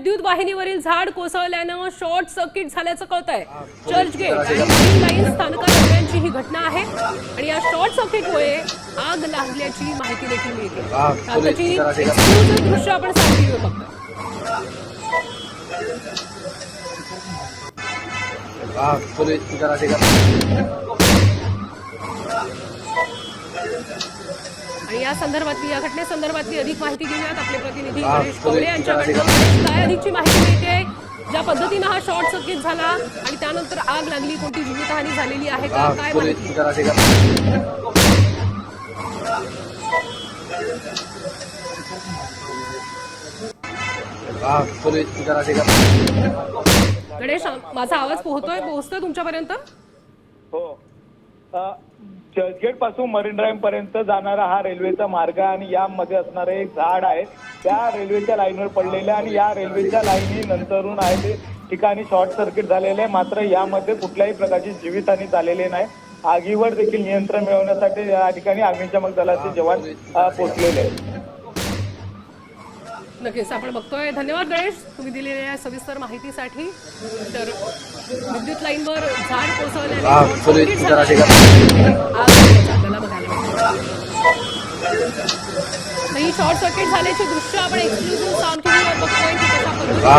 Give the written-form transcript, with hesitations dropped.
विद्युत वाहिनीवरील झाड कोसळल्यानं शॉर्ट सर्किट झाल्याचं कळतंय। चर्चगेट आणि ग्रीन लाईन स्थानकादरम्यानची ही घटना आहे आणि या शॉर्ट सर्किटमुळे आग लागल्याची माहिती देखील मिळते। त्याची एक्सक्लुझिव्ह दृश्य आपण साक्षीवर बघतोय। आणि या संदर्भातली या घटनेसंदर्भातली अधिक माहिती घेऊयात आपले प्रतिनिधी गणेश कवडे यांच्याकडून। काय अधिकची माहिती मिळते, ज्या पद्धतीने हा शॉर्ट सर्किट झाला आणि त्यानंतर आग लागली, कोणती जीवितहानी झालेली आहे का, काय माहिती? गणेश, माझा आवाज पोहोचतोय तुमच्यापर्यंत? हो, चर्चगेट पासून मरीन ड्राईव्ह पर्यंत जाणारा हा रेल्वेचा मार्ग आणि यामध्ये असणारे एक झाड आहे त्या रेल्वेच्या लाईनवर पडलेले आणि या रेल्वेच्या लाईनी नंतरून आहे ते ठिकाणी शॉर्ट सर्किट झालेले आहे। मात्र यामध्ये कुठल्याही प्रकारची जीवितहानी झालेली नाही। आगीवर देखील नियंत्रण मिळवण्यासाठी या ठिकाणी अग्निशमन दलाचे जवान पोहोचलेले आहेत। नक्कीच आपण बघतोय। धन्यवाद गणेश, तुम्ही दिलेल्या सविस्तर माहितीसाठी। तर विद्युत लाईनवर झाड कोसळल्याने आपल्याला बघायला मिळतं। ही शॉर्ट सर्किट झाल्याची दृश्य आपण एक्सक्लुझिव्ह साऊंड टीव्हीवर बघतोय की कशा पद्धतीने